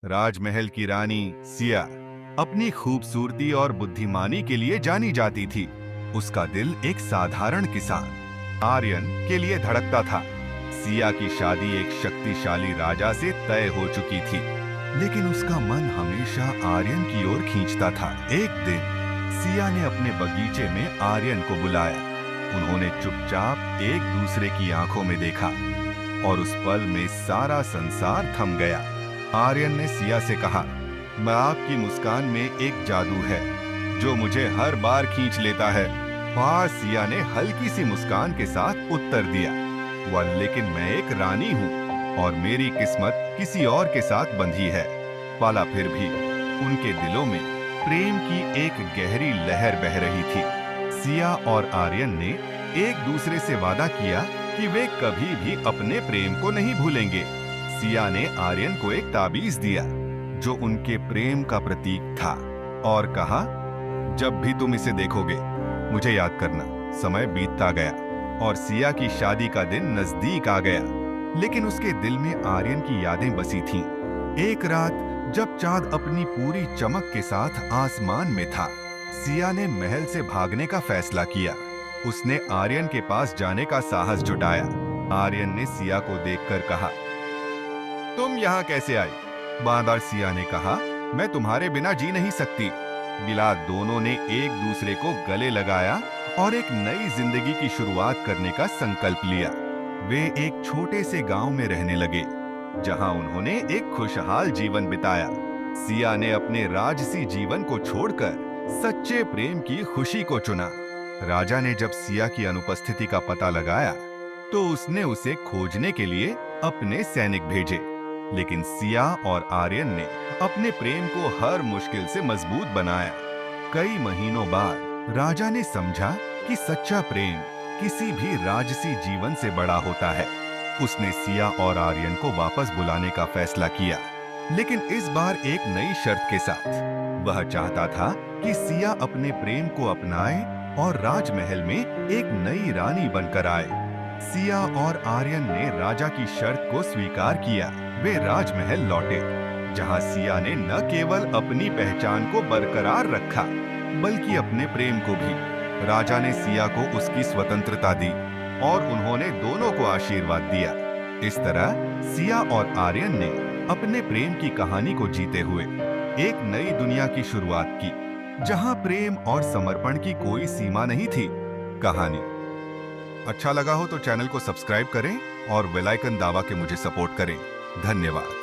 राजमहल की रानी सिया अपनी खूबसूरती और बुद्धिमानी के लिए जानी जाती थी। उसका दिल एक साधारण किसान आर्यन के लिए धड़कता था। सिया की शादी एक शक्तिशाली राजा से तय हो चुकी थी, लेकिन उसका मन हमेशा आर्यन की ओर खींचता था। एक दिन सिया ने अपने बगीचे में आर्यन को बुलाया। उन्होंने चुपचाप एक दूसरे की आंखों में देखा और उस पल में सारा संसार थम गया। आर्यन ने सिया से कहा, मैं आपकी मुस्कान में एक जादू है जो मुझे हर बार खींच लेता है। और सिया ने हल्की सी मुस्कान के साथ उत्तर दिया, वह लेकिन मैं एक रानी हूँ और मेरी किस्मत किसी और के साथ बंधी है। पाला फिर भी उनके दिलों में प्रेम की एक गहरी लहर बह रही थी। सिया और आर्यन ने एक दूसरे से वादा किया कि वे कभी भी अपने प्रेम को नहीं भूलेंगे। सिया ने आर्यन को एक ताबीज दिया जो उनके प्रेम का प्रतीक था और कहा, जब भी तुम इसे देखोगे मुझे याद करना। समय बीतता गया और सिया की शादी का दिन नजदीक आ गया, लेकिन उसके दिल में आर्यन की यादें बसी थीं। एक रात जब चांद अपनी पूरी चमक के साथ आसमान में था, सिया ने महल से भागने का फैसला किया। उसने आर्यन के पास जाने का साहस जुटाया। आर्यन ने सिया को देखकर कहा, तुम यहाँ कैसे आई? बांदर सिया ने कहा, मैं तुम्हारे बिना जी नहीं सकती। गिला दोनों ने एक दूसरे को गले लगाया और एक नई जिंदगी की शुरुआत करने का संकल्प लिया। वे एक छोटे से गांव में रहने लगे, जहां उन्होंने एक खुशहाल जीवन बिताया। सिया ने अपने राजसी जीवन को छोड़कर सच्चे प्रेम की खुशी को चुना। राजा ने जब सिया की अनुपस्थिति का पता लगाया, तो उसने उसे खोजने के लिए अपने सैनिक भेजे। लेकिन सिया और आर्यन ने अपने प्रेम को हर मुश्किल से मजबूत बनाया। कई महीनों बाद राजा ने समझा कि सच्चा प्रेम किसी भी राजसी जीवन से बड़ा होता है। उसने सिया और आर्यन को वापस बुलाने का फैसला किया, लेकिन इस बार एक नई शर्त के साथ। वह चाहता था कि सिया अपने प्रेम को अपनाए और राजमहल में एक नई रानी बनकर आए। सिया और आर्यन ने राजा की शर्त को स्वीकार किया। वे राजमहल लौटे, जहां सिया ने न केवल अपनी पहचान को बरकरार रखा, बल्कि अपने प्रेम को भी। राजा ने सिया को उसकी स्वतंत्रता दी और उन्होंने दोनों को आशीर्वाद दिया। इस तरह सिया और आर्यन ने अपने प्रेम की कहानी को जीते हुए एक नई दुनिया की शुरुआत की, जहां प्रेम और समर्पण की कोई सीमा नहीं थी। कहानी अच्छा लगा हो तो चैनल को सब्सक्राइब करें और बेल आइकन दबा के मुझे सपोर्ट करें। धन्यवाद।